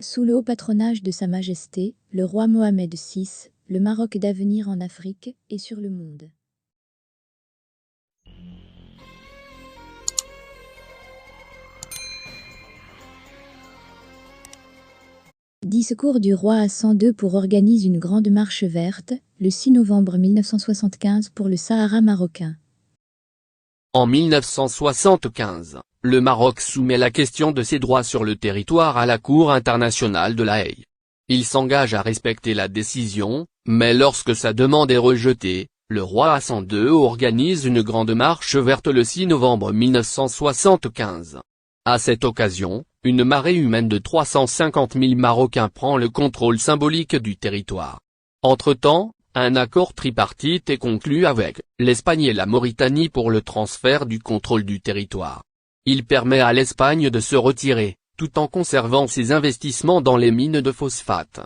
Sous le haut patronage de Sa Majesté, le roi Mohamed VI, le Maroc d'avenir en Afrique et sur le monde. Discours du roi Hassan II pour organise une grande marche verte, le 6 novembre 1975 pour le Sahara marocain. En 1975, le Maroc soumet la question de ses droits sur le territoire à la Cour internationale de La Haye. Il s'engage à respecter la décision, mais lorsque sa demande est rejetée, le roi Hassan II organise une grande marche verte le 6 novembre 1975. À cette occasion, une marée humaine de 350 000 Marocains prend le contrôle symbolique du territoire. Entre-temps, un accord tripartite est conclu avec l'Espagne et la Mauritanie pour le transfert du contrôle du territoire. Il permet à l'Espagne de se retirer, tout en conservant ses investissements dans les mines de phosphate.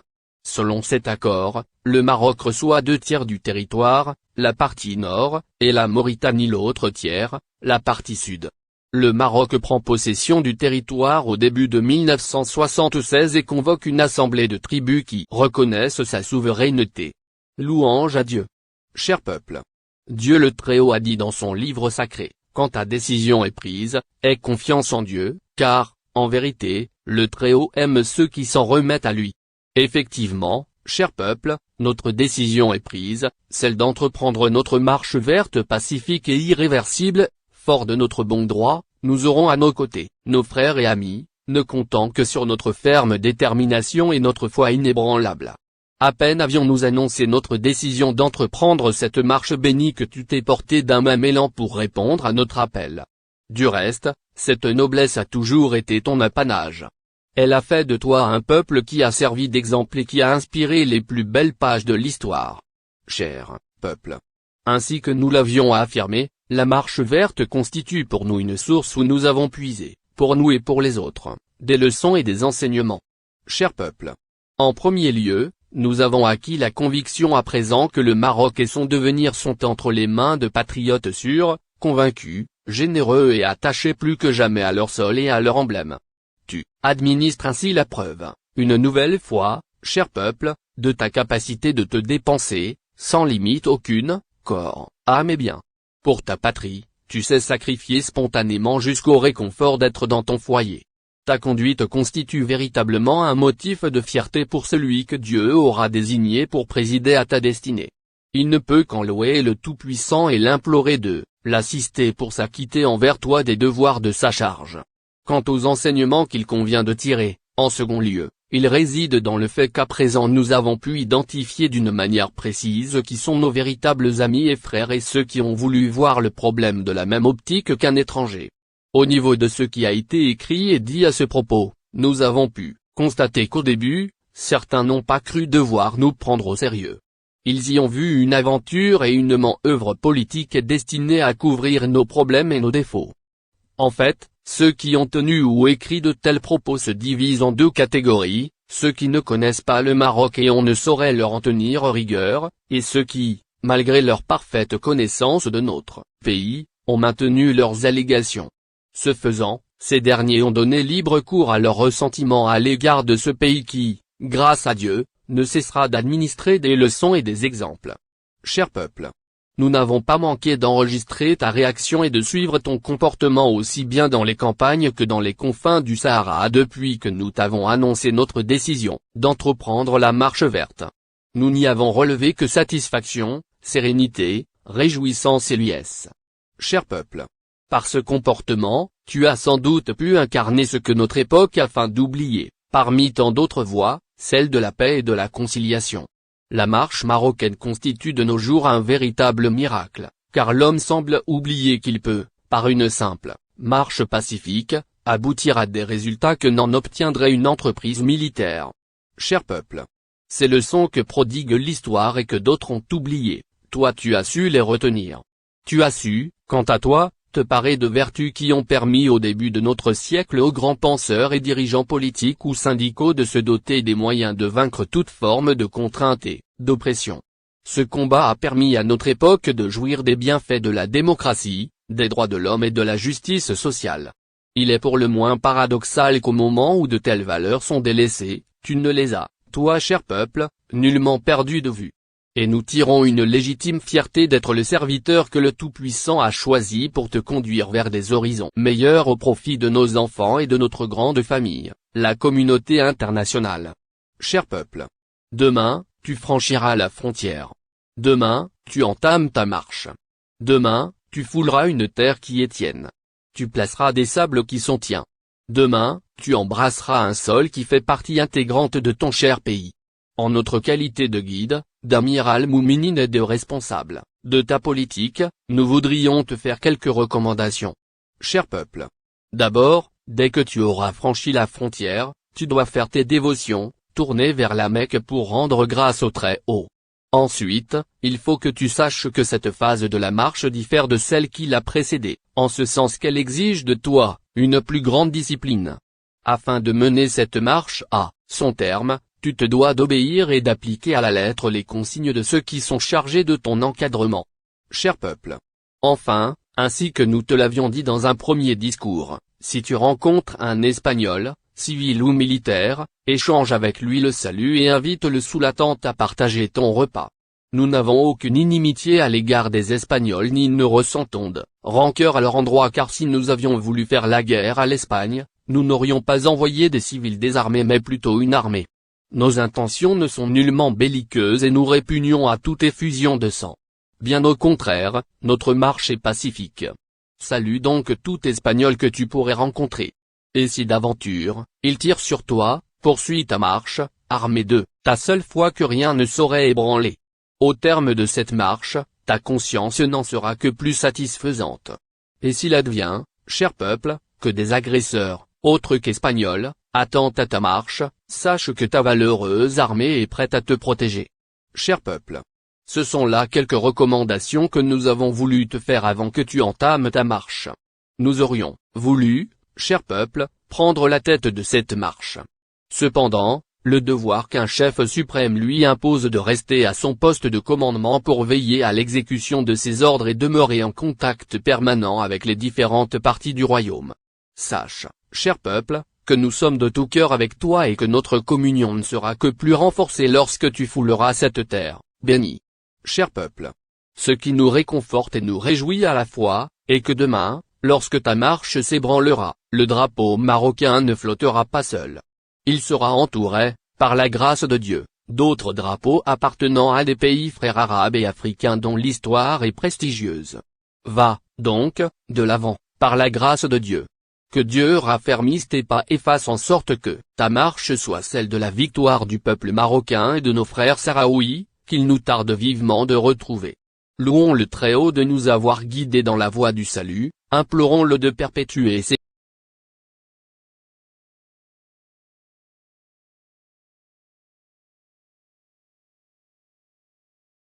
Selon cet accord, le Maroc reçoit 2/3 du territoire, la partie nord, et la Mauritanie l'autre tiers, la partie sud. Le Maroc prend possession du territoire au début de 1976 et convoque une assemblée de tribus qui reconnaissent sa souveraineté. Louange à Dieu. Cher peuple. Dieu le Très-Haut a dit dans son livre sacré, quand ta décision est prise, aie confiance en Dieu, car, en vérité, le Très-Haut aime ceux qui s'en remettent à lui. Effectivement, cher peuple, notre décision est prise, celle d'entreprendre notre marche verte pacifique et irréversible. Fort de notre bon droit, nous aurons à nos côtés, nos frères et amis, ne comptant que sur notre ferme détermination et notre foi inébranlable. À peine avions-nous annoncé notre décision d'entreprendre cette marche bénie que tu t'es porté d'un même élan pour répondre à notre appel. Du reste, cette noblesse a toujours été ton apanage. Elle a fait de toi un peuple qui a servi d'exemple et qui a inspiré les plus belles pages de l'histoire. Cher peuple. Ainsi que nous l'avions affirmé, la marche verte constitue pour nous une source où nous avons puisé, pour nous et pour les autres, des leçons et des enseignements. Cher peuple. En premier lieu, nous avons acquis la conviction à présent que le Maroc et son devenir sont entre les mains de patriotes sûrs, convaincus, généreux et attachés plus que jamais à leur sol et à leur emblème. Tu administres ainsi la preuve, une nouvelle fois, cher peuple, de ta capacité de te dépenser, sans limite aucune, corps, âme et biens. Pour ta patrie, tu sais sacrifier spontanément jusqu'au réconfort d'être dans ton foyer. Ta conduite constitue véritablement un motif de fierté pour celui que Dieu aura désigné pour présider à ta destinée. Il ne peut qu'en louer le Tout-Puissant et l'implorer de l'assister pour s'acquitter envers toi des devoirs de sa charge. Quant aux enseignements qu'il convient de tirer, en second lieu, ils résident dans le fait qu'à présent nous avons pu identifier d'une manière précise qui sont nos véritables amis et frères et ceux qui ont voulu voir le problème de la même optique qu'un étranger. Au niveau de ce qui a été écrit et dit à ce propos, nous avons pu constater qu'au début, certains n'ont pas cru devoir nous prendre au sérieux. Ils y ont vu une aventure et une manœuvre politique destinée à couvrir nos problèmes et nos défauts. En fait, ceux qui ont tenu ou écrit de tels propos se divisent en deux catégories, ceux qui ne connaissent pas le Maroc et on ne saurait leur en tenir rigueur, et ceux qui, malgré leur parfaite connaissance de notre pays, ont maintenu leurs allégations. Ce faisant, ces derniers ont donné libre cours à leur ressentiment à l'égard de ce pays qui, grâce à Dieu, ne cessera d'administrer des leçons et des exemples. Cher peuple. Nous n'avons pas manqué d'enregistrer ta réaction et de suivre ton comportement aussi bien dans les campagnes que dans les confins du Sahara depuis que nous t'avons annoncé notre décision d'entreprendre la marche verte. Nous n'y avons relevé que satisfaction, sérénité, réjouissance et liesse. Cher peuple. Par ce comportement, tu as sans doute pu incarner ce que notre époque a faim d'oublier, parmi tant d'autres voies, celle de la paix et de la conciliation. La marche marocaine constitue de nos jours un véritable miracle, car l'homme semble oublier qu'il peut, par une simple marche pacifique, aboutir à des résultats que n'en obtiendrait une entreprise militaire. Cher peuple. Ces leçons que prodigue l'histoire et que d'autres ont oubliées, toi tu as su les retenir. Tu as su, quant à toi, te parer de vertus qui ont permis au début de notre siècle aux grands penseurs et dirigeants politiques ou syndicaux de se doter des moyens de vaincre toute forme de contrainte et d'oppression. Ce combat a permis à notre époque de jouir des bienfaits de la démocratie, des droits de l'homme et de la justice sociale. Il est pour le moins paradoxal qu'au moment où de telles valeurs sont délaissées, tu ne les as, toi cher peuple, nullement perdu de vue. Et nous tirons une légitime fierté d'être le serviteur que le Tout-Puissant a choisi pour te conduire vers des horizons meilleurs au profit de nos enfants et de notre grande famille, la communauté internationale. Cher peuple. Demain, tu franchiras la frontière. Demain, tu entames ta marche. Demain, tu fouleras une terre qui est tienne. Tu placeras des sables qui sont tiens. Demain, tu embrasseras un sol qui fait partie intégrante de ton cher pays. En notre qualité de guide, d'amiral Mouminine et de responsable de ta politique, nous voudrions te faire quelques recommandations. Cher peuple. D'abord, dès que tu auras franchi la frontière, tu dois faire tes dévotions, tourner vers la Mecque pour rendre grâce au Très-Haut. Ensuite, il faut que tu saches que cette phase de la marche diffère de celle qui l'a précédée, en ce sens qu'elle exige de toi une plus grande discipline. Afin de mener cette marche à son terme, tu te dois d'obéir et d'appliquer à la lettre les consignes de ceux qui sont chargés de ton encadrement. Cher peuple. Enfin, ainsi que nous te l'avions dit dans un premier discours, si tu rencontres un Espagnol, civil ou militaire, échange avec lui le salut et invite-le sous la tente à partager ton repas. Nous n'avons aucune inimitié à l'égard des Espagnols ni ne ressentons de rancœur à leur endroit car si nous avions voulu faire la guerre à l'Espagne, nous n'aurions pas envoyé des civils désarmés mais plutôt une armée. Nos intentions ne sont nullement belliqueuses et nous répugnons à toute effusion de sang. Bien au contraire, notre marche est pacifique. Salue donc tout Espagnol que tu pourrais rencontrer. Et si d'aventure, il tire sur toi, poursuis ta marche, armé de ta seule foi que rien ne saurait ébranler. Au terme de cette marche, ta conscience n'en sera que plus satisfaisante. Et s'il advient, cher peuple, que des agresseurs, autres qu'Espagnols, attentent à ta marche, sache que ta valeureuse armée est prête à te protéger. Cher peuple. Ce sont là quelques recommandations que nous avons voulu te faire avant que tu entames ta marche. Nous aurions voulu, cher peuple, prendre la tête de cette marche. Cependant, le devoir qu'un chef suprême lui impose de rester à son poste de commandement pour veiller à l'exécution de ses ordres et demeurer en contact permanent avec les différentes parties du royaume. Sache, cher peuple, que nous sommes de tout cœur avec toi et que notre communion ne sera que plus renforcée lorsque tu fouleras cette terre bénie. Cher peuple. Ce qui nous réconforte et nous réjouit à la fois, est que demain, lorsque ta marche s'ébranlera, le drapeau marocain ne flottera pas seul. Il sera entouré, par la grâce de Dieu, d'autres drapeaux appartenant à des pays frères arabes et africains dont l'histoire est prestigieuse. Va, donc, de l'avant, par la grâce de Dieu. Que Dieu raffermisse tes pas et fasse en sorte que ta marche soit celle de la victoire du peuple marocain et de nos frères sahraouis, qu'il nous tarde vivement de retrouver. Louons le Très-Haut de nous avoir guidés dans la voie du salut, implorons-le de perpétuer ses